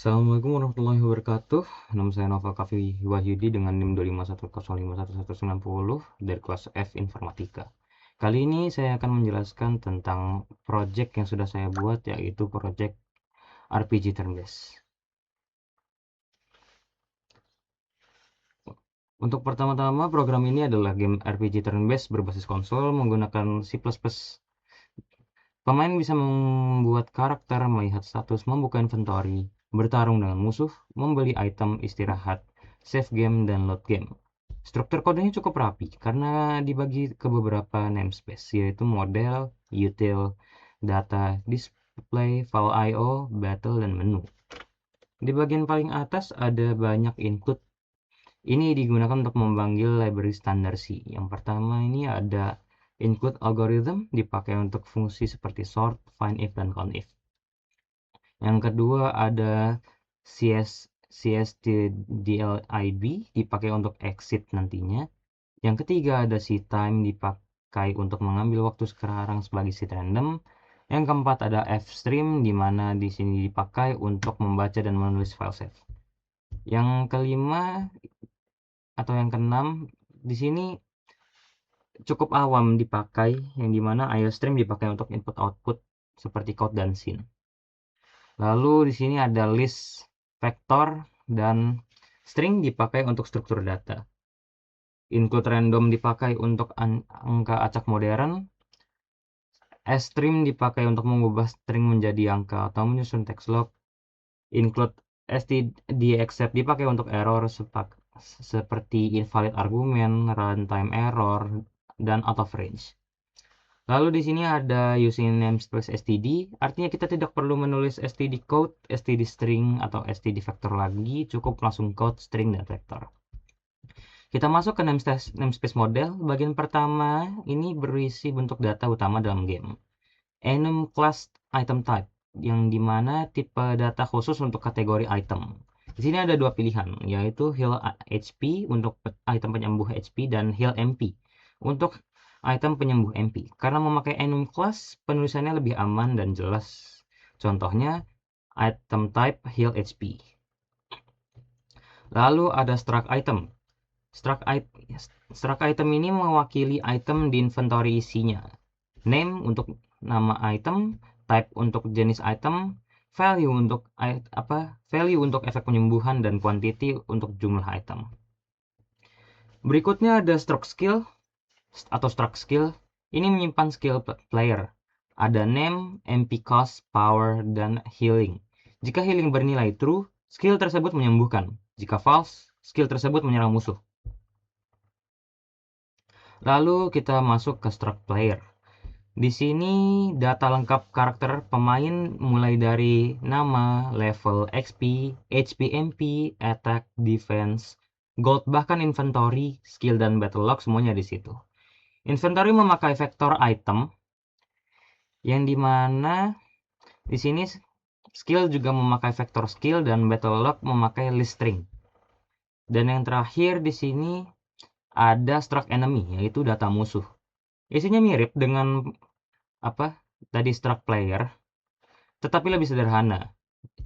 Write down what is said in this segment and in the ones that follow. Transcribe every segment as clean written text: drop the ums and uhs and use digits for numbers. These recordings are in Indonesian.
Assalamualaikum warahmatullahi wabarakatuh. Nama saya Nova Kafi Wahyudi dengan NIM 251051190 dari kelas F Informatika. Kali ini saya akan menjelaskan tentang project yang sudah saya buat, yaitu project RPG Turn-Based. Untuk pertama-tama, program ini adalah game RPG Turn-Based berbasis konsol menggunakan C++. Pemain bisa membuat karakter, melihat status, membuka inventory, bertarung dengan musuh, membeli item, istirahat, save game, dan load game. Struktur kodenya cukup rapi karena dibagi ke beberapa namespace, yaitu model, util, data, display, file I/O, battle, dan menu. Di bagian paling atas ada banyak input. Ini digunakan untuk memanggil library standar C. Yang pertama ini ada include algorithm, dipakai untuk fungsi seperti sort, find if, dan countif. Yang kedua ada cstdlib, dipakai untuk exit nantinya. Yang ketiga ada ctime, dipakai untuk mengambil waktu sekarang sebagai seed random. Yang keempat ada fstream, di mana di sini dipakai untuk membaca dan menulis file save. Yang kelima atau yang keenam, di sini cukup awam dipakai, yang dimana IOStream dipakai untuk input output seperti code dan scene. Lalu di sini ada list, vector, dan string dipakai untuk struktur data. Include random dipakai untuk angka acak modern. String dipakai untuk mengubah string menjadi angka atau menyusun text log. Include stdexcept dipakai untuk error seperti invalid argument, runtime error, dan out of range. Lalu di sini ada using namespace std, artinya kita tidak perlu menulis std code, std string, atau std vector lagi, cukup langsung code, string, dan vector. Kita masuk ke namespace model. Bagian pertama ini berisi bentuk data utama dalam game. Enum class item type, yang dimana tipe data khusus untuk kategori item. Di sini ada dua pilihan, yaitu heal HP untuk item penyembuh HP dan heal MP untuk item penyembuh MP. Karena memakai enum class, penulisannya lebih aman dan jelas. Contohnya, item type heal HP. Lalu ada struct item. Struct item ini mewakili item di inventory isinya. Name untuk nama item, type untuk jenis item, value untuk efek penyembuhan, dan quantity untuk jumlah item. Berikutnya ada struct skill atau struct skill. Ini menyimpan skill player. Ada name, MP cost, power, dan healing. Jika healing bernilai true, skill tersebut menyembuhkan. Jika false, skill tersebut menyerang musuh. Lalu kita masuk ke struct player. Di sini data lengkap karakter pemain mulai dari nama, level, XP, HP, MP, attack, defense, gold, bahkan inventory, skill, dan battle log semuanya di situ. Inventory memakai vektor item, yang dimana di sini skill juga memakai vektor skill dan battle log memakai list string. Dan yang terakhir di sini ada struct enemy, yaitu data musuh. Isinya mirip dengan tadi struct player, tetapi lebih sederhana.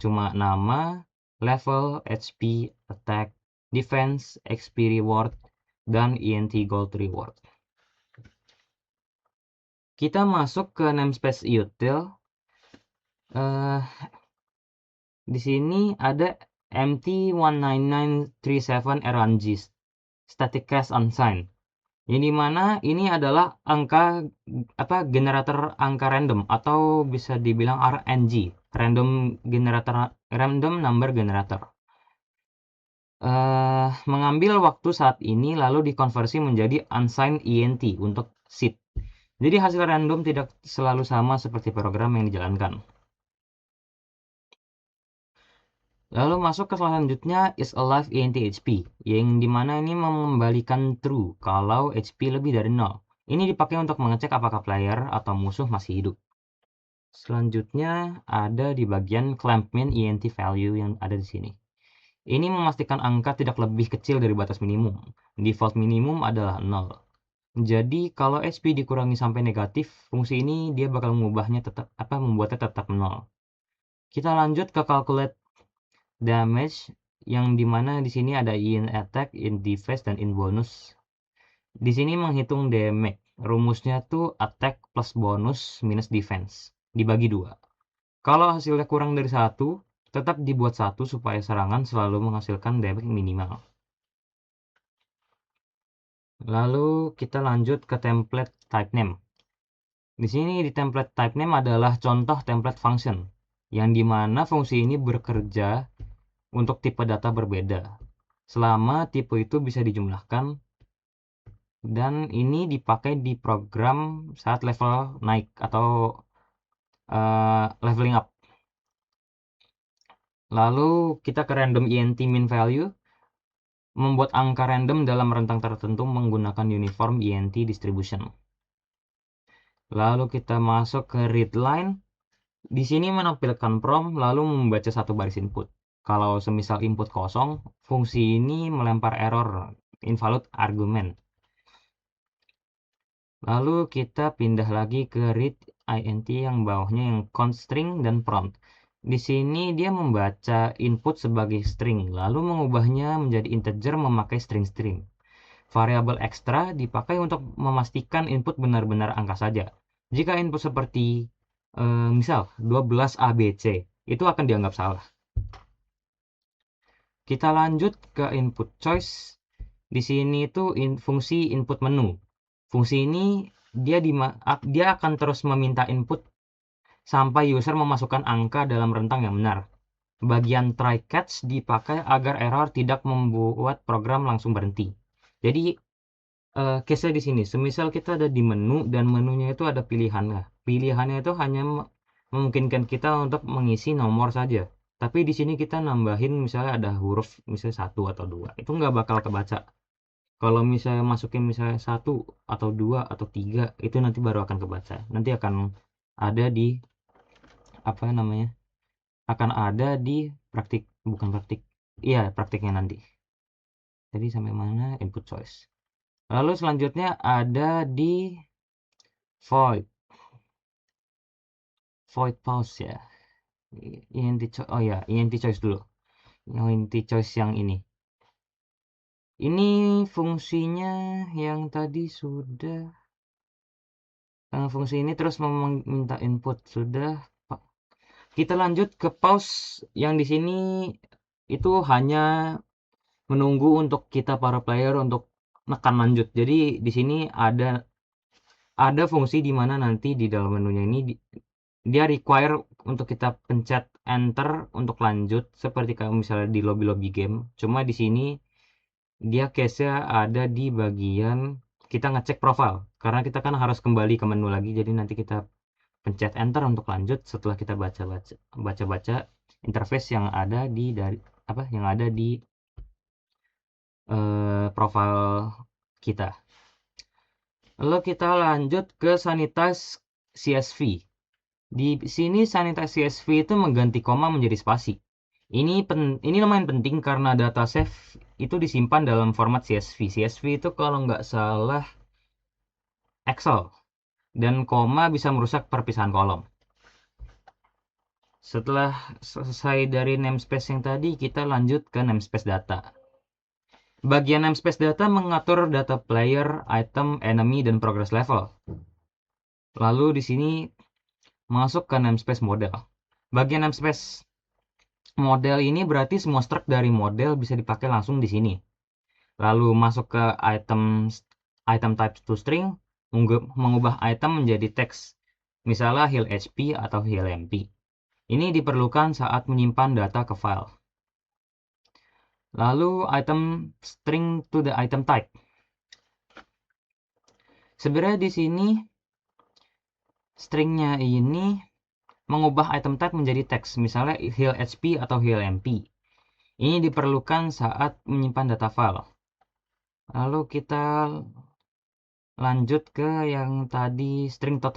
Cuma nama, level, HP, attack, defense, XP reward, dan ENT gold reward. Kita masuk ke namespace util. Di sini ada MT19937 static cast unsigned. Yang dimana ini adalah generator angka random, atau bisa dibilang RNG, random number generator. Mengambil waktu saat ini lalu dikonversi menjadi unsigned ENT untuk seed. Jadi hasil random tidak selalu sama seperti program yang dijalankan. Lalu masuk ke selanjutnya is alive ENT HP, yang dimana ini mengembalikan true kalau HP lebih dari 0. Ini dipakai untuk mengecek apakah player atau musuh masih hidup. Selanjutnya ada di bagian clamp min ENT value yang ada di sini. Ini memastikan angka tidak lebih kecil dari batas minimum. Default minimum adalah 0. Jadi kalau HP dikurangi sampai negatif, fungsi ini dia bakal membuatnya tetap 0. Kita lanjut ke calculate damage, yang dimana di sini ada in attack, in defense, dan in bonus. Di sini menghitung damage. Rumusnya tuh attack plus bonus minus defense. Dibagi 2. Kalau hasilnya kurang dari 1, tetap dibuat 1 supaya serangan selalu menghasilkan damage minimal. Lalu kita lanjut ke template type name. Di sini di template type name adalah contoh template function, yang dimana fungsi ini bekerja untuk tipe data berbeda. Selama tipe itu bisa dijumlahkan, dan ini dipakai di program saat level naik atau leveling up. Lalu kita ke random int min value, membuat angka random dalam rentang tertentu menggunakan uniform int distribution. Lalu kita masuk ke readline. Di sini menampilkan prompt lalu membaca satu baris input. Kalau semisal input kosong, fungsi ini melempar error invalid argument. Lalu kita pindah lagi ke read int yang bawahnya yang count string dan prompt. Di sini dia membaca input sebagai string, lalu mengubahnya menjadi integer memakai string. Variabel ekstra dipakai untuk memastikan input benar-benar angka saja. Jika input seperti misal 12 ABC, itu akan dianggap salah. Kita lanjut ke input choice. Di sini itu fungsi input menu. Fungsi ini dia akan terus meminta input sampai user memasukkan angka dalam rentang yang benar. Bagian try catch dipakai agar error tidak membuat program langsung berhenti. Jadi case-nya di sini, semisal kita ada di menu dan menunya itu ada pilihannya. Pilihannya itu hanya memungkinkan kita untuk mengisi nomor saja. Tapi di sini kita nambahin misalnya ada huruf misalnya 1 atau 2. Itu nggak bakal kebaca. Kalau misalnya masukin misalnya 1 atau 2 atau 3, itu nanti baru akan kebaca. Nanti akan ada di apa namanya? Akan ada di praktik, bukan praktik. Iya, praktiknya nanti. Jadi sampai mana input choice. Lalu selanjutnya ada di void pause ya. Oh ya, int choice dulu. Yang int choice yang ini. Ini fungsinya yang tadi sudah. Fungsi ini terus meminta input sudah. Kita lanjut ke pause yang di sini itu hanya menunggu untuk kita para player untuk menekan lanjut. Jadi di sini ada fungsi di mana nanti di dalam menunya ini dia require untuk kita pencet enter untuk lanjut seperti kalau misalnya di lobby game. Cuma di sini dia case-nya ada di bagian kita ngecek profile, karena kita kan harus kembali ke menu lagi. Jadi nanti kita pencet enter untuk lanjut setelah kita baca interface yang ada di profile kita. Lalu kita lanjut ke sanitize CSV. Di sini sanitize CSV itu mengganti koma menjadi spasi. Ini lumayan penting karena data save itu disimpan dalam format CSV. CSV itu kalau nggak salah Excel, dan koma bisa merusak perpisahan kolom. Setelah selesai dari namespace yang tadi, kita lanjut ke namespace data. Bagian namespace data mengatur data player, item, enemy, dan progress level. Lalu di sini masuk ke namespace model. Bagian namespace model ini berarti semua struct dari model bisa dipakai langsung di sini. Lalu masuk ke item type to string, mengubah item menjadi teks, misalnya heal HP atau heal MP. Ini diperlukan saat menyimpan data ke file. Lalu item string to the item type. Sebenarnya di sini stringnya ini mengubah item type menjadi teks, misalnya heal HP atau heal MP. Ini diperlukan saat menyimpan data file. Lalu kita lanjut ke yang tadi string to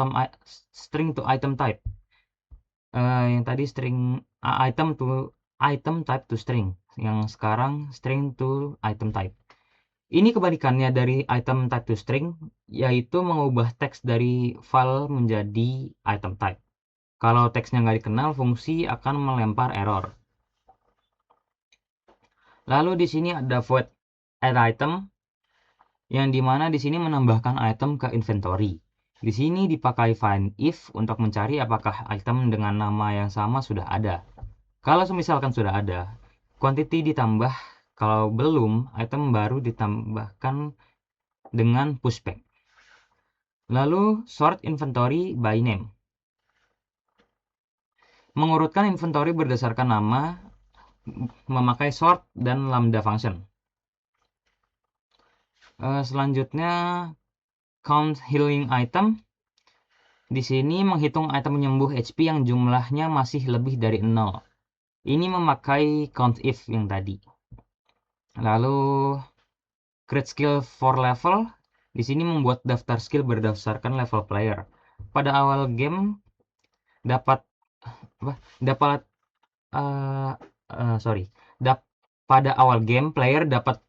item type. Yang tadi string item type to string. Yang sekarang string to item type. Ini kebalikannya dari item type to string, yaitu mengubah teks dari file menjadi item type. Kalau teksnya nggak dikenal, fungsi akan melempar error. Lalu di sini ada void add item, yang dimana di sini menambahkan item ke inventory. Di sini dipakai find if untuk mencari apakah item dengan nama yang sama sudah ada. Kalau misalkan sudah ada, quantity ditambah. Kalau belum, item baru ditambahkan dengan pushback. Lalu sort inventory by name. Mengurutkan inventory berdasarkan nama memakai sort dan lambda function. Selanjutnya count healing item. Di sini menghitung item penyembuh HP yang jumlahnya masih lebih dari 0. Ini memakai count if yang tadi. Lalu create skill for level. Di sini membuat daftar skill berdasarkan level player. Pada awal game dapat pada awal game player dapat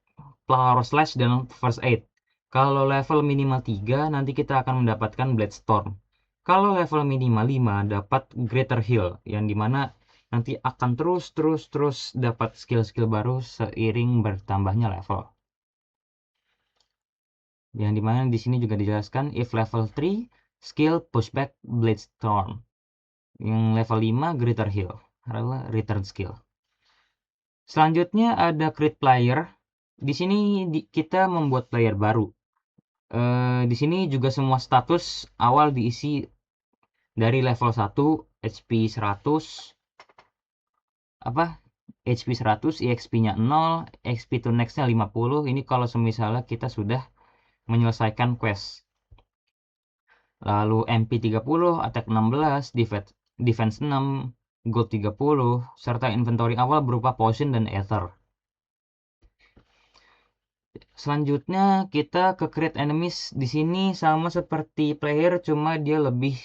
Power Slash dan First Aid. Kalau level minimal 3 nanti kita akan mendapatkan Blade Storm. Kalau level minimal 5 dapat Greater Heal, yang dimana nanti akan terus dapat skill-skill baru seiring bertambahnya level. Yang dimana di sini juga dijelaskan if level 3 skill pushback Blade Storm. Yang level 5 Greater Heal adalah return skill. Selanjutnya ada create player. Di sini kita membuat player baru. Di sini juga semua status awal diisi dari level 1, HP 100, HP 100, EXP-nya 0, XP to next-nya 50. Ini kalau misalnya kita sudah menyelesaikan quest. Lalu MP 30, attack 16, defense 6, gold 30, serta inventory awal berupa potion dan ether. Selanjutnya kita ke create enemies. Di sini sama seperti player, cuma dia lebih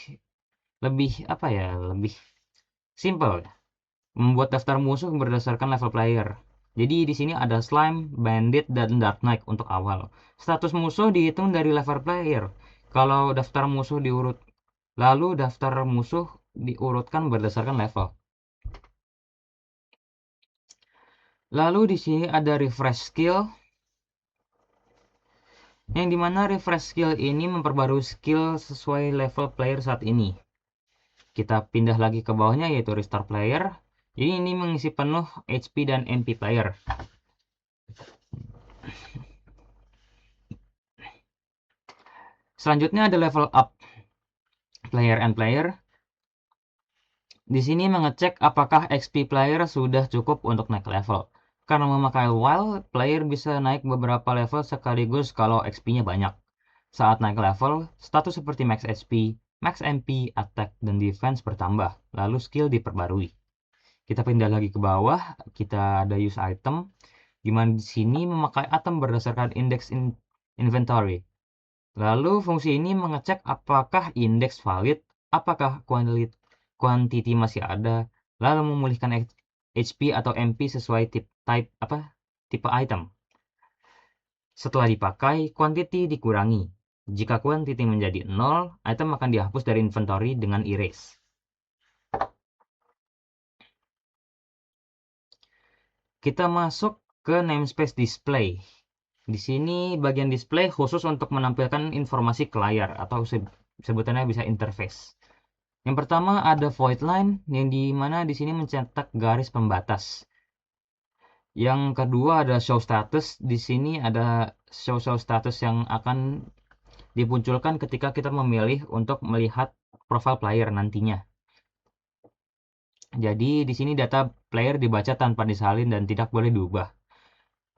simple. Membuat daftar musuh berdasarkan level player. Jadi di sini ada slime, bandit, dan dark knight untuk awal. Status musuh dihitung dari level player. Kalau daftar musuh diurutkan berdasarkan level. Lalu di sini ada refresh skill. Yang dimana refresh skill ini memperbarui skill sesuai level player saat ini. Kita pindah lagi ke bawahnya yaitu restore player. Jadi ini mengisi penuh HP dan MP player. Selanjutnya ada level up player and player. Di sini mengecek apakah XP player sudah cukup untuk naik level. Karena memakai while, player bisa naik beberapa level sekaligus kalau XP-nya banyak. Saat naik level, status seperti max HP, max MP, attack, dan defense bertambah, lalu skill diperbarui. Kita pindah lagi ke bawah, kita ada use item, di mana di sini memakai item berdasarkan index inventory. Lalu fungsi ini mengecek apakah indeks valid, apakah quantity masih ada, lalu memulihkan HP atau MP sesuai tipe item. Setelah dipakai, quantity dikurangi. Jika quantity menjadi 0, item akan dihapus dari inventory dengan erase. Kita masuk ke namespace display. Di sini bagian display khusus untuk menampilkan informasi ke layar atau sebutannya bisa interface. Yang pertama ada void line yang dimana di sini mencetak garis pembatas. Yang kedua ada show status. Di sini ada show status yang akan dimunculkan ketika kita memilih untuk melihat profile player nantinya. Jadi di sini data player dibaca tanpa disalin dan tidak boleh diubah.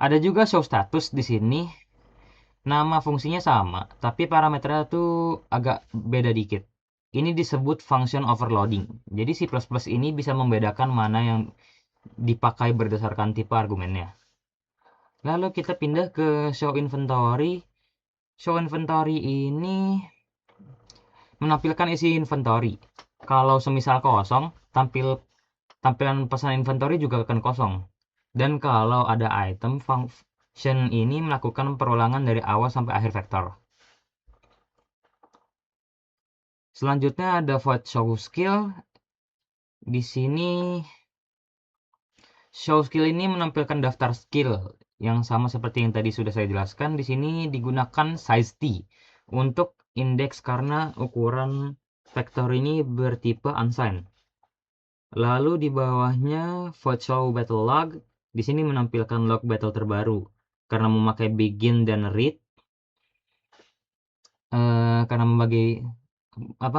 Ada juga show status di sini. Nama fungsinya sama, tapi parameternya tuh agak beda dikit. Ini disebut function overloading. Jadi C++ ini bisa membedakan mana yang dipakai berdasarkan tipe argumennya. Lalu kita pindah ke show inventory. Show inventory ini menampilkan isi inventory. Kalau semisal kosong, tampilan pesan inventory juga akan kosong. Dan kalau ada item, function ini melakukan perulangan dari awal sampai akhir vektor. Selanjutnya ada void show skill. Di sini Show skill ini menampilkan daftar skill yang sama seperti yang tadi sudah saya jelaskan. Di sini digunakan size T untuk indeks karena ukuran vektor ini bertipe unsigned. Lalu di bawahnya void show battle log. Di sini menampilkan log battle terbaru karena memakai begin dan read. Karena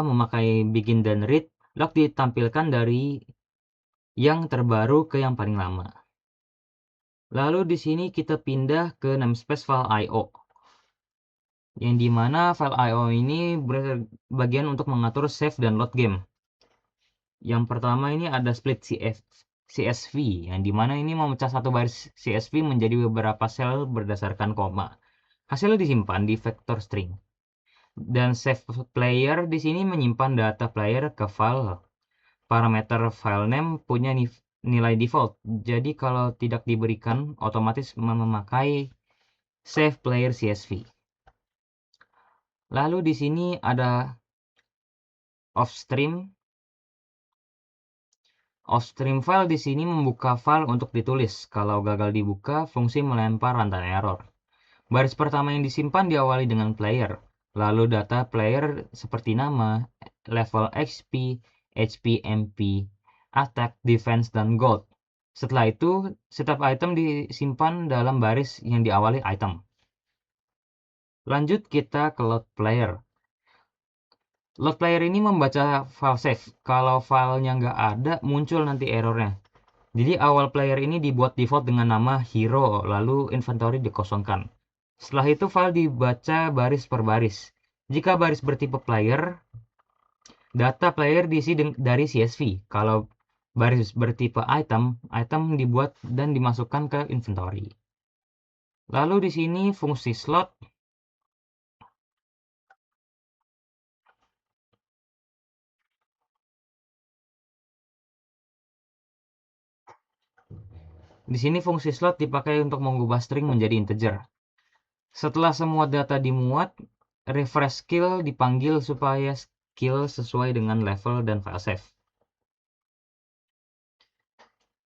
memakai begin dan read, log ditampilkan dari yang terbaru ke yang paling lama. Lalu di sini kita pindah ke namespace file IO. Yang dimana file IO ini berbagian untuk mengatur save dan load game. Yang pertama ini ada split CSV, yang dimana ini memecah satu baris CSV menjadi beberapa sel berdasarkan koma. Hasil disimpan di vector string. Dan save player di sini menyimpan data player ke file. Parameter filename punya nilai default. Jadi kalau tidak diberikan, otomatis memakai save player CSV. Lalu di sini ada offstream. Offstream file di sini membuka file untuk ditulis. Kalau gagal dibuka, fungsi melempar runtime error. Baris pertama yang disimpan diawali dengan player. Lalu data player seperti nama, level XP, HP, MP, attack, defense, dan gold. Setelah itu, setiap item disimpan dalam baris yang diawali item. Lanjut kita ke load player. Load player ini membaca file save. Kalau filenya nggak ada, muncul nanti errornya. Jadi awal player ini dibuat default dengan nama hero, lalu inventory dikosongkan. Setelah itu file dibaca baris per baris. Jika baris bertipe player, data player diisi dari CSV. Kalau baris bertipe item, item dibuat dan dimasukkan ke inventory. Lalu di sini fungsi slot. Di sini fungsi slot dipakai untuk mengubah string menjadi integer. Setelah semua data dimuat, refresh skill dipanggil supaya skill sesuai dengan level dan file save.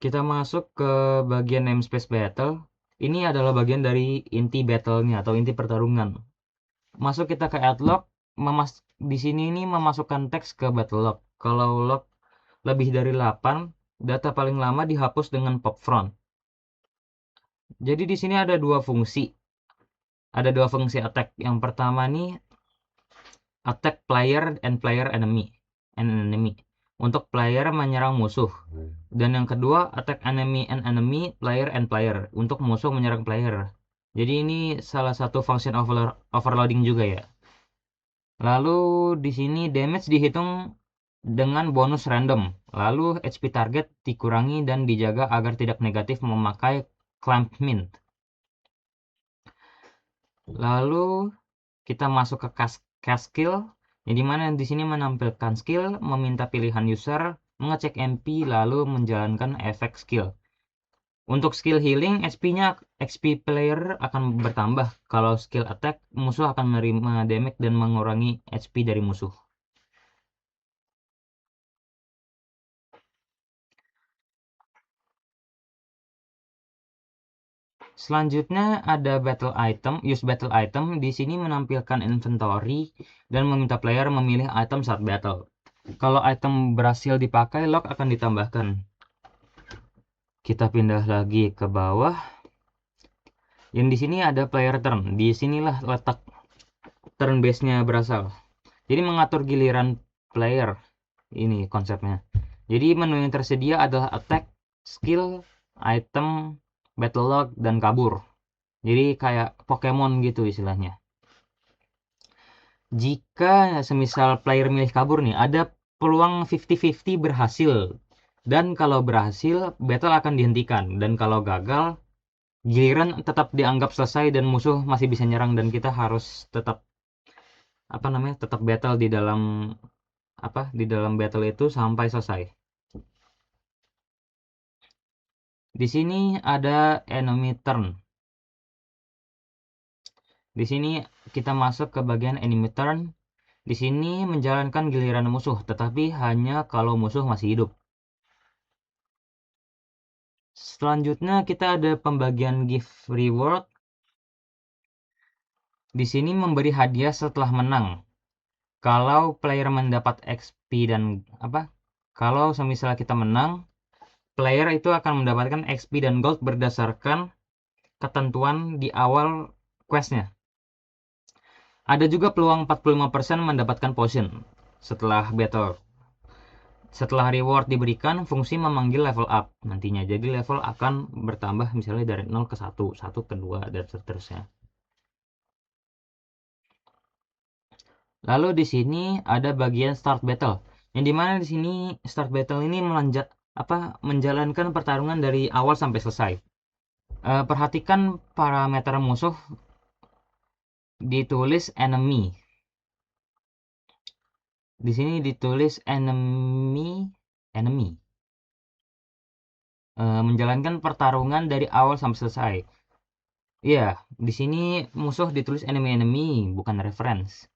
Kita masuk ke bagian namespace battle. Ini adalah bagian dari inti battle-nya atau inti pertarungan. Masuk kita ke add log. Di sini ini memasukkan teks ke battle log. Kalau log lebih dari 8, data paling lama dihapus dengan pop front. Jadi di sini ada dua fungsi. Ada dua fungsi attack. Yang pertama nih attack player and player enemy. Untuk player menyerang musuh. Dan yang kedua attack enemy and enemy, player and player. Untuk musuh menyerang player. Jadi ini salah satu function overloading juga ya. Lalu di sini damage dihitung dengan bonus random. Lalu HP target dikurangi dan dijaga agar tidak negatif memakai clamp mint. Lalu kita masuk ke cast skill, yang dimana di sini menampilkan skill, meminta pilihan user, mengecek MP, lalu menjalankan efek skill. Untuk skill healing, XP player akan bertambah. Kalau skill attack, musuh akan menerima damage dan mengurangi HP dari musuh. Selanjutnya ada battle item, use battle item. Di sini menampilkan inventory dan meminta player memilih item saat battle. Kalau item berhasil dipakai, lock akan ditambahkan. Kita pindah lagi ke bawah. Yang di sini ada player turn. Di sinilah letak turn base-nya berasal. Jadi mengatur giliran player. Ini konsepnya. Jadi menu yang tersedia adalah attack, skill, item, battle log, dan kabur. Jadi kayak Pokemon gitu istilahnya. Jika semisal player milih kabur nih, ada peluang 50-50 berhasil. Dan kalau berhasil, battle akan dihentikan. Dan kalau gagal, giliran tetap dianggap selesai dan musuh masih bisa nyerang dan kita harus tetap tetap battle di dalam battle itu sampai selesai. Di sini ada enemy turn. Di sini kita masuk ke bagian enemy turn. Di sini menjalankan giliran musuh, tetapi hanya kalau musuh masih hidup. Selanjutnya kita ada pembagian gift reward. Di sini memberi hadiah setelah menang. Kalau player mendapat XP dan kalau semisal kita menang, player itu akan mendapatkan XP dan gold berdasarkan ketentuan di awal questnya. Ada juga peluang 45% mendapatkan potion setelah battle. Setelah reward diberikan, fungsi memanggil level up nantinya. Jadi level akan bertambah misalnya dari 0 ke 1, 1 ke 2, dan seterusnya. Lalu di sini ada bagian start battle. Yang dimana di sini start battle ini menjalankan pertarungan dari awal sampai selesai. Perhatikan parameter musuh ditulis enemy. Di sini ditulis enemy. Menjalankan pertarungan dari awal sampai selesai. Iya, di sini musuh ditulis enemy, bukan reference.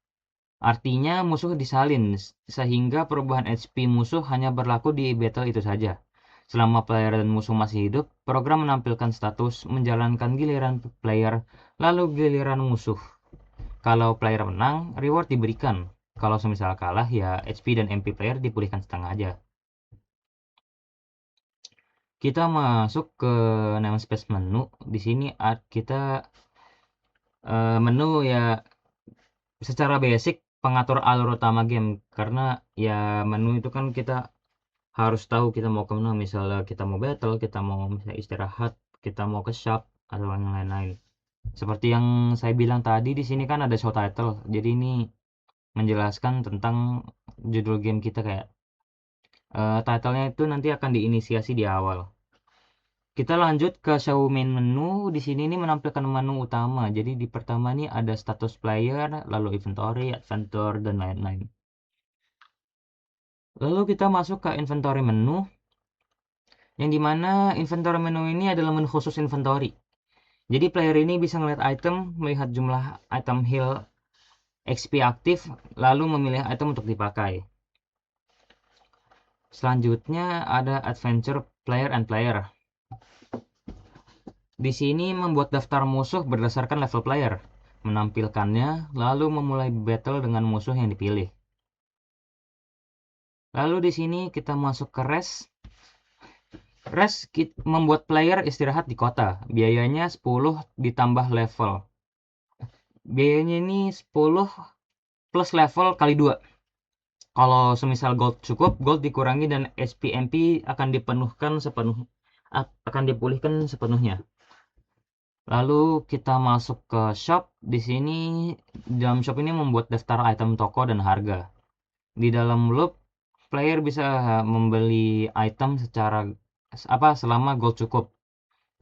Artinya musuh disalin, sehingga perubahan HP musuh hanya berlaku di battle itu saja. Selama player dan musuh masih hidup, program menampilkan status menjalankan giliran player, lalu giliran musuh. Kalau player menang, reward diberikan. Kalau semisal kalah, ya HP dan MP player dipulihkan setengah aja. Kita masuk ke namespace menu. Di sini kita menu ya secara basic pengatur alur utama game, karena ya menu itu kan kita harus tahu kita mau kemana. Misalnya kita mau battle, kita mau misalnya istirahat, kita mau ke shop atau yang lain-lain. Seperti yang saya bilang tadi, di sini kan ada show title, jadi ini menjelaskan tentang judul game kita, kayak titlenya itu nanti akan diinisiasi di awal. Kita lanjut ke show main menu. Di sini ini menampilkan menu utama. Jadi di pertama ini ada status player, lalu inventory, adventure, dan lain-lain. Lalu kita masuk ke inventory menu, yang dimana inventory menu ini adalah menu khusus inventory. Jadi player ini bisa melihat item, melihat jumlah item heal, XP aktif, lalu memilih item untuk dipakai. Selanjutnya ada adventure player and player. Di sini membuat daftar musuh berdasarkan level player, menampilkannya, lalu memulai battle dengan musuh yang dipilih. Lalu di sini kita masuk ke rest. Rest membuat player istirahat di kota. Biayanya 10 ditambah level. Biayanya ini 10 plus level kali 2. Kalau semisal gold cukup, gold dikurangi dan SP/MP akan dipulihkan sepenuhnya. Lalu kita masuk ke shop. Di sini dalam shop ini membuat daftar item toko dan harga. Di dalam loop, player bisa membeli item selama gold cukup.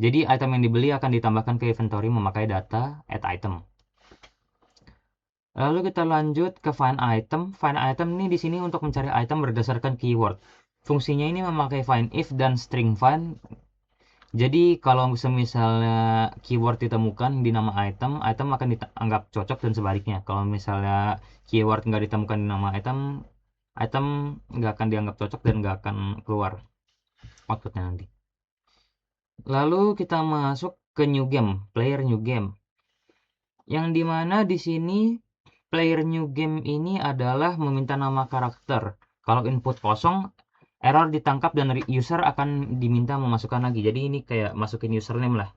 Jadi item yang dibeli akan ditambahkan ke inventory memakai data add item. Lalu kita lanjut ke find item. Find item ini di sini untuk mencari item berdasarkan keyword. Fungsinya ini memakai find if dan string find. Jadi kalau misalnya keyword ditemukan di nama item, item akan dianggap cocok dan sebaliknya. Kalau misalnya keyword nggak ditemukan di nama item, item nggak akan dianggap cocok dan nggak akan keluar outputnya nanti. Lalu kita masuk ke new game, player new game. Yang dimana di sini player new game ini adalah meminta nama karakter. Kalau input kosong, error ditangkap dan user akan diminta memasukkan lagi. Jadi ini kayak masukin username lah.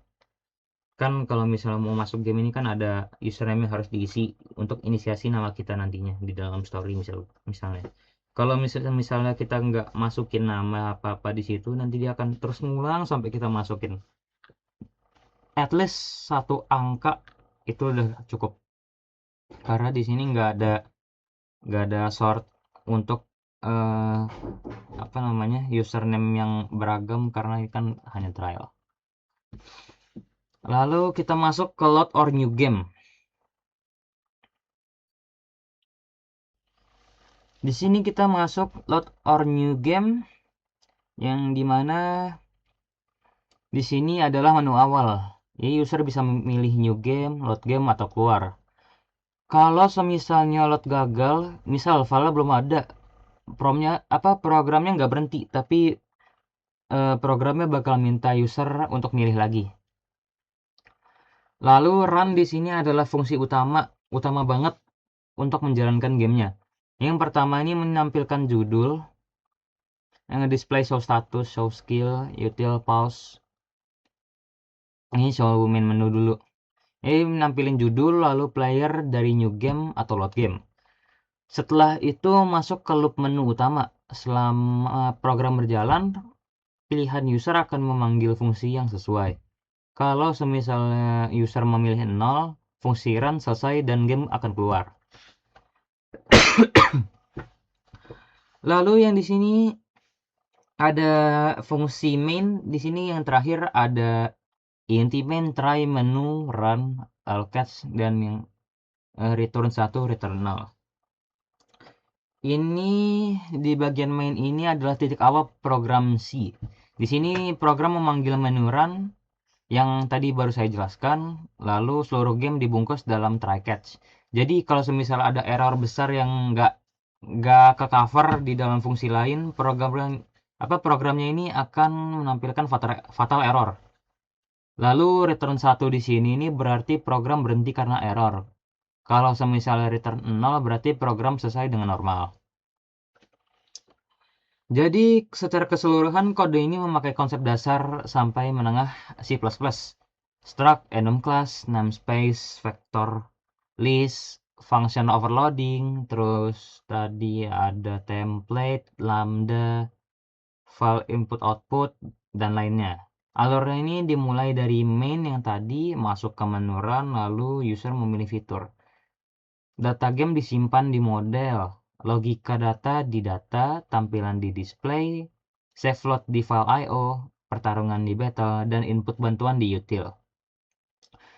Kan kalau misalnya mau masuk game ini kan ada username yang harus diisi untuk inisiasi nama kita nantinya di dalam story misalnya. Kalau misalnya kita nggak masukin nama apa-apa di situ, nanti dia akan terus ngulang sampai kita masukin. At least 1 angka itu udah cukup. Karena di sini nggak ada sort untuk username yang beragam, karena ini kan hanya trial. Lalu kita masuk ke load or new game. Di sini kita masuk load or new game, yang dimana di sini adalah menu awal. Jadi user bisa memilih new game, load game, atau keluar. Kalau semisalnya load gagal, misal file belum ada, programnya nggak berhenti, tapi programnya bakal minta user untuk milih lagi. Lalu run di sini adalah fungsi utama banget untuk menjalankan gamenya. Yang pertama ini menampilkan judul, yang display show status, show skill, util, pause. Ini show main menu dulu. Ini menampilin judul, lalu player dari new game atau load game. Setelah itu masuk ke loop menu utama. Selama program berjalan, pilihan user akan memanggil fungsi yang sesuai. Kalau semisalnya user memilih 0, fungsi run selesai dan game akan keluar. Lalu yang di sini ada fungsi main. Di sini yang terakhir ada int main, try, menu, run, catch, dan yang return 1, return 0. Ini di bagian main ini adalah titik awal program C. Di sini program memanggil menu run yang tadi baru saya jelaskan, lalu seluruh game dibungkus dalam try catch. Jadi kalau semisal ada error besar yang nggak ke cover di dalam fungsi lain, programnya ini akan menampilkan fatal error. Lalu return 1 di sini ini berarti program berhenti karena error. Kalau semisal return 0 berarti program selesai dengan normal. Jadi secara keseluruhan kode ini memakai konsep dasar sampai menengah C++. Struct, enum class, namespace, vector, list, function overloading, terus tadi ada template, lambda, file input output, dan lainnya. Alurnya ini dimulai dari main yang tadi, masuk ke menu run, lalu user memilih fitur. Data game disimpan di model, logika data di data, tampilan di display, save load di file I/O, pertarungan di battle, dan input bantuan di util.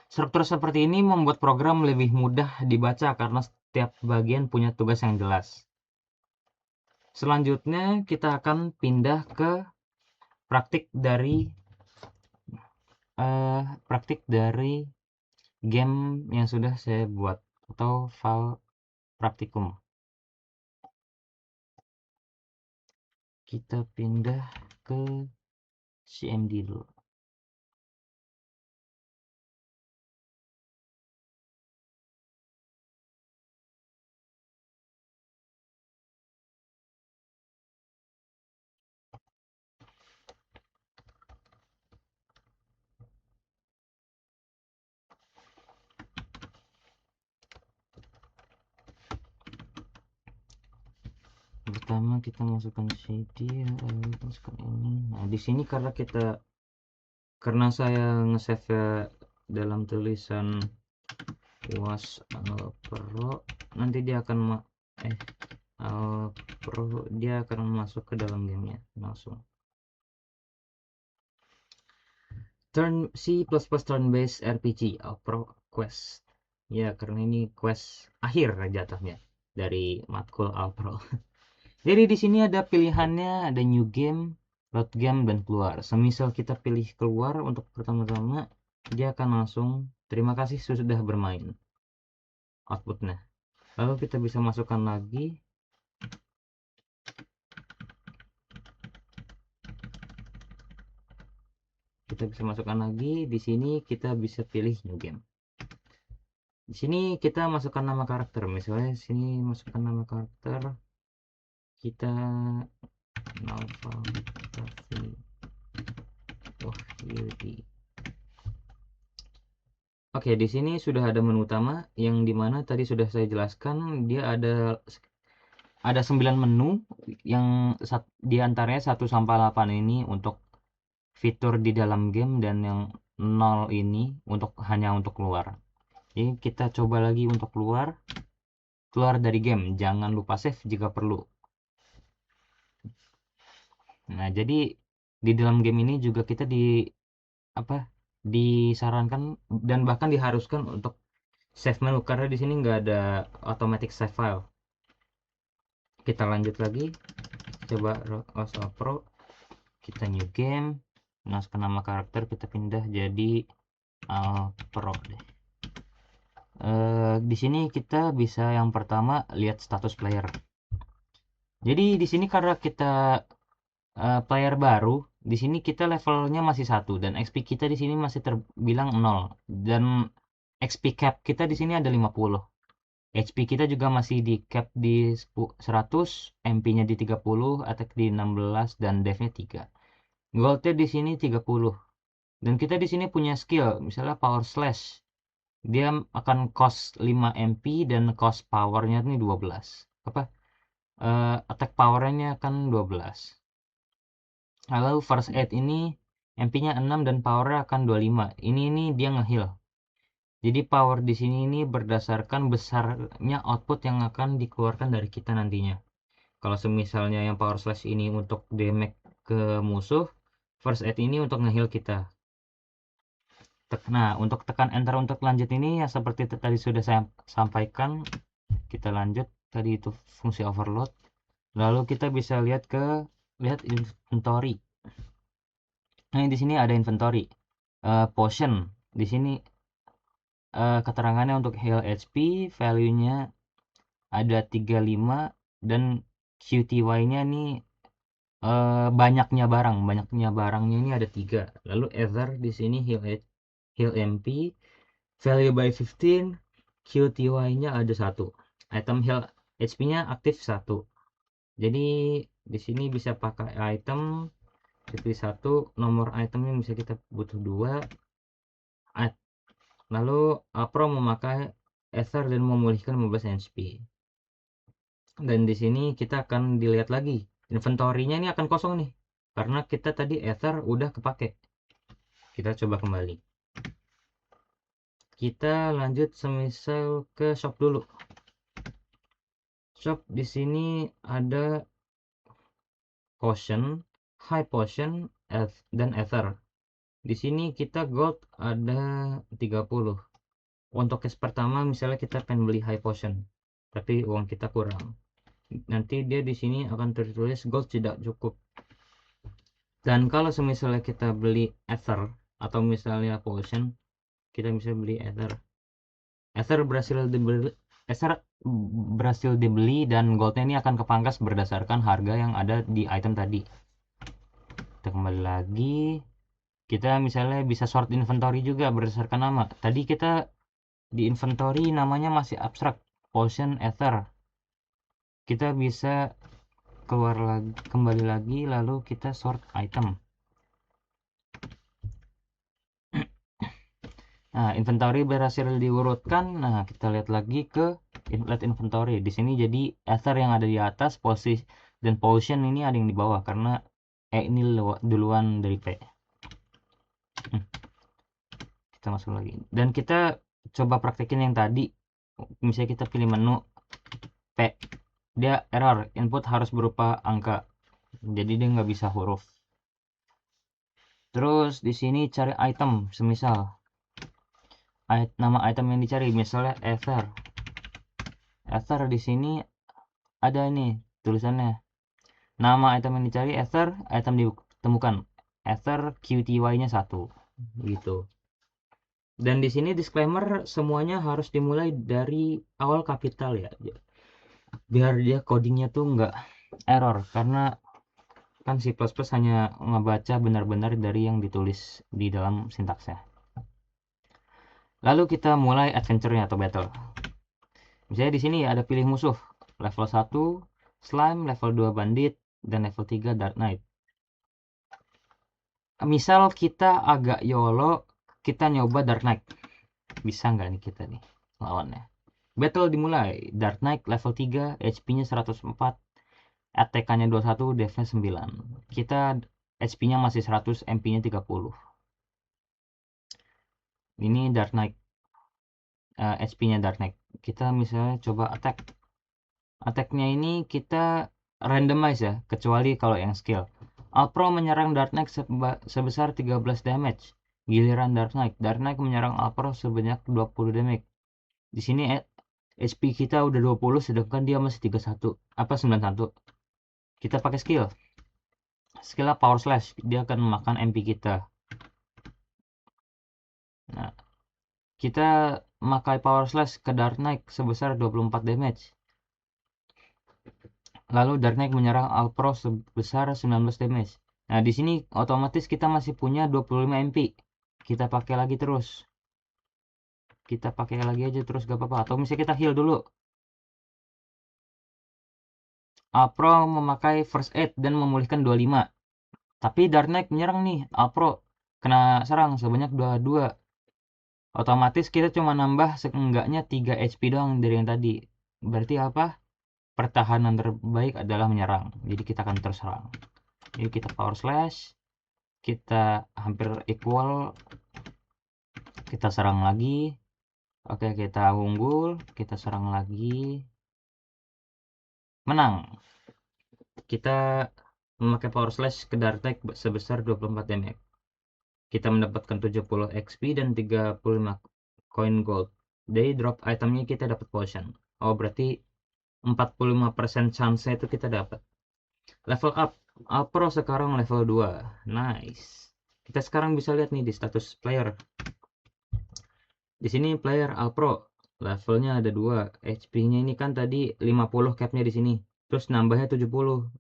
Struktur seperti ini membuat program lebih mudah dibaca karena setiap bagian punya tugas yang jelas. Selanjutnya kita akan pindah ke praktik dari game yang sudah saya buat atau file praktikum. Kita pindah ke CMD dulu. Pertama kita masukkan CD, lalu masukkan ini. Nah di sini karena saya nge-save dalam tulisan was pro, nanti dia akan dia akan masuk ke dalam gamenya langsung. C++ turn based RPG Pro Quest. Ya karena ini quest akhir jatuhnya dari matkul Alpro. Jadi di sini ada pilihannya, ada new game, load game, dan keluar. Semisal kita pilih keluar untuk pertama-tama, dia akan langsung terima kasih sudah bermain outputnya. Lalu kita bisa masukkan lagi. Di sini kita bisa pilih new game. Di sini kita masukkan nama karakter. Misalnya di sini masukkan nama karakter kita Nova Wahyudi. Oke, di sini sudah ada menu utama yang dimana tadi sudah saya jelaskan dia ada 9 menu yang diantaranya 1 sampai 8 ini untuk fitur di dalam game dan yang 0 ini hanya untuk keluar. Jadi kita coba lagi untuk keluar dari game, jangan lupa save jika perlu. Nah, jadi di dalam game ini juga kita disarankan dan bahkan diharuskan untuk save menu karena di sini nggak ada automatic save file. Kita lanjut lagi, coba OS Pro, kita new game, masukkan nama karakter, kita pindah jadi Pro deh. Di sini kita bisa yang pertama lihat status player. Jadi di sini karena kita player baru, di sini kita levelnya masih 1 dan XP kita di sini masih terbilang 0 dan XP cap kita di sini ada 50. HP kita juga masih di cap di 100, MP-nya di 30, attack di 16 dan dev-nya 3. Gold-nya di sini 30. Dan kita di sini punya skill, misalnya power slash. Dia akan cost 5 MP dan cost powernya ini 12. Apa? Attack powernya akan 12. Lalu first aid ini MP-nya 6 dan powernya akan 25. Ini dia nge-heal. Jadi power di sini ini berdasarkan besarnya output yang akan dikeluarkan dari kita nantinya. Kalau semisalnya yang power slash ini untuk damage ke musuh, first aid ini untuk nge-heal kita. Nah, untuk tekan enter untuk lanjut ini ya seperti tadi sudah saya sampaikan, kita lanjut tadi itu fungsi overload. Lalu kita bisa lihat inventory. Nah, di sini ada inventory. Potion. Di sini keterangannya untuk heal HP, value-nya ada 35 dan QTY-nya nih banyaknya barangnya ini ada 3. Lalu Ether di sini heal MP, value by 15, QTY-nya ada 1. Item heal HP-nya aktif 1. Jadi di sini bisa pakai item seperti 1, nomor itemnya bisa kita butuh 2. Lalu Pro memakai Ether dan memulihkan 15 HP. Dan di sini kita akan dilihat lagi inventory-nya ini akan kosong nih karena kita tadi Ether udah kepake. Kita coba kembali, kita lanjut semisal ke shop dulu. Shop di sini ada potion, high potion, dan Ether. Di sini kita gold ada 30. Untuk case pertama misalnya kita pengen beli high potion tapi uang kita kurang, nanti dia di sini akan tertulis gold tidak cukup. Dan kalau misalnya kita beli Ether atau misalnya potion, kita bisa beli Ether berhasil dibeli dan goldnya ini akan kepangkas berdasarkan harga yang ada di item tadi. Kita kembali lagi, kita misalnya bisa sort inventory juga berdasarkan nama. Tadi kita di inventory namanya masih abstrak, potion Ether. Kita bisa kembali lagi lalu kita sort item. Nah, inventory berhasil diurutkan. Nah, kita lihat lagi ke inlet inventory. Di sini jadi Ether yang ada di atas, posisi dan potion ini ada yang di bawah karena ini duluan dari P. Kita masuk lagi. Dan kita coba praktekin yang tadi. Misalnya kita pilih menu P. Dia error, input harus berupa angka. Jadi dia nggak bisa huruf. Terus di sini cari item, semisal nama item yang dicari misalnya Ether. Ether di sini ada ini tulisannya. Nama item yang dicari Ether, item ditemukan. Ether QTY-nya 1. Gitu. Dan di sini disclaimer semuanya harus dimulai dari awal kapital ya. Biar dia codingnya tuh nggak error karena kan C++ hanya ngebaca benar-benar dari yang ditulis di dalam sintaksnya. Lalu kita mulai adventure-nya atau battle. Misalnya di sini ada pilih musuh. Level 1 slime, level 2 bandit, dan level 3 dark knight. Misal kita agak YOLO, kita nyoba dark knight. Bisa nggak nih kita nih lawannya? Battle dimulai. Dark knight level 3, HP-nya 104, ATK-nya 21, dev-nya 9. Kita HP-nya masih 100, MP-nya 30. Ini dark knight. HP-nya dark knight. Kita misalnya coba attack. Attack-nya ini kita randomize ya, kecuali kalau yang skill. Alpro menyerang Dark Knight sebesar 13 damage. Giliran Dark Knight menyerang Alpro sebanyak 20 damage. Di sini HP kita udah 20 sedangkan dia masih 91. Kita pakai skill. Skillnya power slash, dia akan memakan MP kita. Nah, kita memakai power slash ke Dark Knight sebesar 24 damage. Lalu Dark Knight menyerang Alpro sebesar 19 damage. Nah, di sini otomatis kita masih punya 25 MP. Kita pakai lagi terus. Kita pakai lagi aja terus gak apa-apa. Atau misalnya kita heal dulu. Alpro memakai first aid dan memulihkan 25. Tapi Dark Knight menyerang nih. Alpro kena serang sebanyak 22. Otomatis kita cuma nambah seenggaknya 3 HP doang dari yang tadi. Berarti apa? Pertahanan terbaik adalah menyerang. Jadi kita akan terserang. Jadi kita power slash. Kita hampir equal. Kita serang lagi. Oke, kita unggul. Kita serang lagi. Menang. Kita memakai power slash ke Dark Knight sebesar 24 damage. Kita mendapatkan 70 XP dan 35 koin gold. Jadi drop itemnya kita dapat potion. Oh, berarti 45% chance itu kita dapat. Level up. Alpro sekarang level 2. Nice. Kita sekarang bisa lihat nih di status player. Di sini player Alpro levelnya ada 2. HP-nya ini kan tadi 50 cap-nya di sini. Terus nambahnya 70.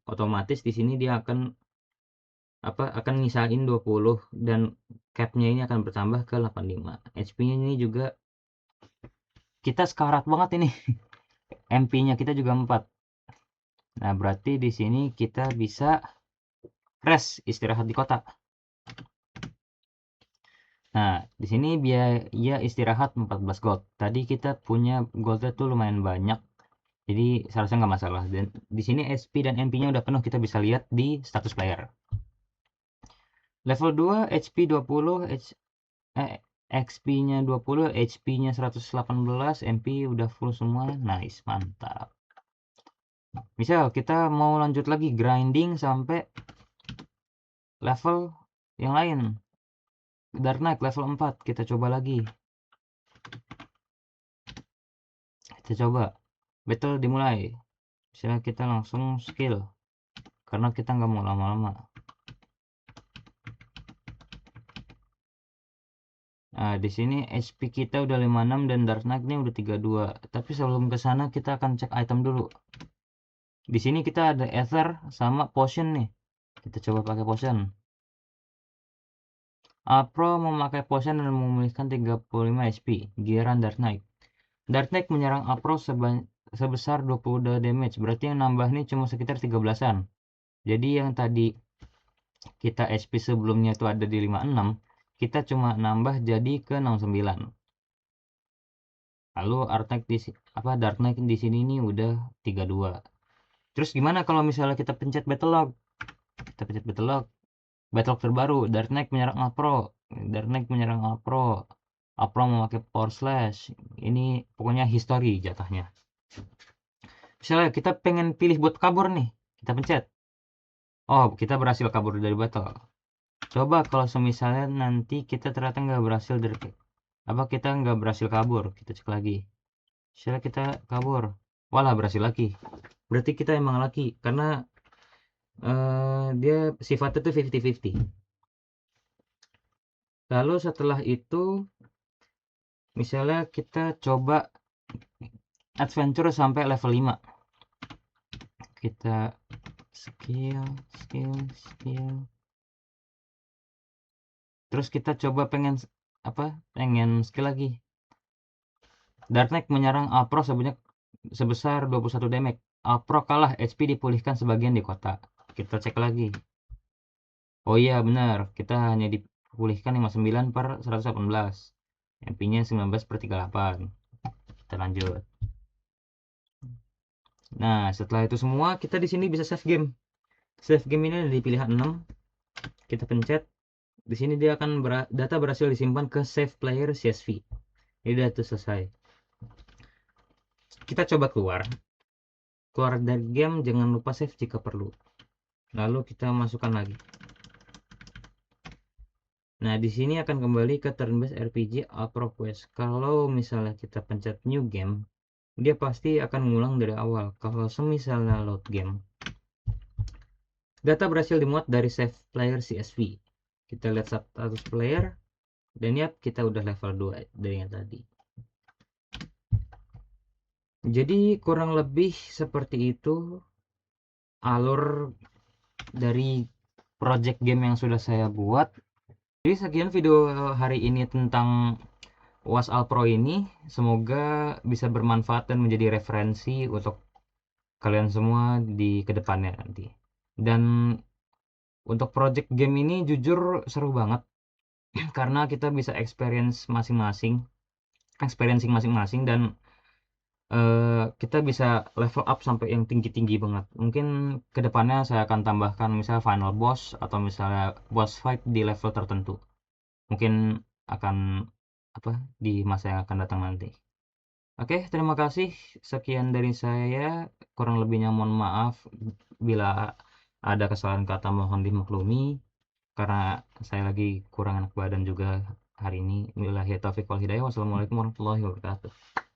Otomatis di sini dia akan ngisain 20 dan cap-nya ini akan bertambah ke 85. HP-nya ini juga kita sekarat banget ini. MP-nya kita juga 4. Nah, berarti di sini kita bisa rest, istirahat di kota. Nah, di sini biaya istirahat 14 gold. Tadi kita punya goldnya tuh lumayan banyak. Jadi seharusnya nggak masalah. Dan di sini SP dan MP-nya udah penuh, kita bisa lihat di status player. Level 2 HP 20, XP-nya 20, HP-nya 118, MP udah full semua. Nice, mantap. Misal kita mau lanjut lagi grinding sampai level yang lain. Dark Knight level 4, kita coba lagi. Kita coba. Battle dimulai. Misalnya kita langsung skill. Karena kita nggak mau lama-lama. Nah, di sini HP kita udah 56 dan Dark Knight-nya udah 32. Tapi sebelum ke sana kita akan cek item dulu. Di sini kita ada Ether sama Potion nih. Kita coba pakai Potion. Alpro memakai Potion dan memulihkan 35 HP. Giliran Dark Knight. Dark Knight menyerang Alpro sebesar 22 damage. Berarti yang nambah nih cuma sekitar 13-an. Jadi yang tadi kita HP sebelumnya itu ada di 56, kita cuma nambah jadi ke 69. Lalu Dark Knight di sini nih udah 32. Terus gimana kalau misalnya kita pencet battle log? Kita pencet battle log. Battle log terbaru, Dark Knight menyerang Alpro. Dark Knight menyerang Alpro. Alpro memakai power slash. Ini pokoknya history jatahnya. Misalnya kita pengen pilih buat kabur nih, kita pencet. Oh, kita berhasil kabur dari battle. Coba kalau semisalnya nanti kita ternyata nggak berhasil kita nggak berhasil kabur, kita cek lagi. Misalnya kita kabur, walah berhasil lagi. Berarti kita emang laki karena dia sifatnya tuh 50-50. Lalu setelah itu misalnya kita coba adventure sampai level 5. Kita skill. Terus kita coba pengen skill lagi. Dark Knight menyerang Alpro sebesar 21 damage. Alpro kalah, HP dipulihkan sebagian di kota. Kita cek lagi. Oh iya benar, kita hanya dipulihkan 59 per 118. MP-nya 19 per 38. Kita lanjut. Nah, setelah itu semua, kita di sini bisa save game. Save game ini ada di pilihan 6. Kita pencet. Di sini dia akan data berhasil disimpan ke save player CSV. Ini udah tuh selesai. Kita coba keluar dari game, jangan lupa save jika perlu. Lalu kita masukkan lagi. Nah, di sini akan kembali ke turn-based RPG Alpro Quest. Kalau misalnya kita pencet new game, dia pasti akan ngulang dari awal. Kalau semisalnya load game, data berhasil dimuat dari save player CSV. Kita lihat status player, dan ya kita udah level 2 dari yang tadi. Jadi kurang lebih seperti itu alur dari project game yang sudah saya buat. Jadi sekian video hari ini tentang UAS Alpro ini. Semoga bisa bermanfaat dan menjadi referensi untuk kalian semua di kedepannya nanti. Dan untuk project game ini jujur seru banget karena kita bisa experiencing masing-masing dan kita bisa level up sampai yang tinggi-tinggi banget. Mungkin kedepannya saya akan tambahkan misalnya final boss atau misalnya boss fight di level tertentu. Mungkin akan apa di masa yang akan datang nanti. Oke, terima kasih. Sekian dari saya. Kurang lebihnya mohon maaf bila ada kesalahan kata, mohon dimaklumi karena saya lagi kurang enak badan juga hari ini. Wabillahi taufiq wal hidayah. Wassalamualaikum warahmatullahi wabarakatuh.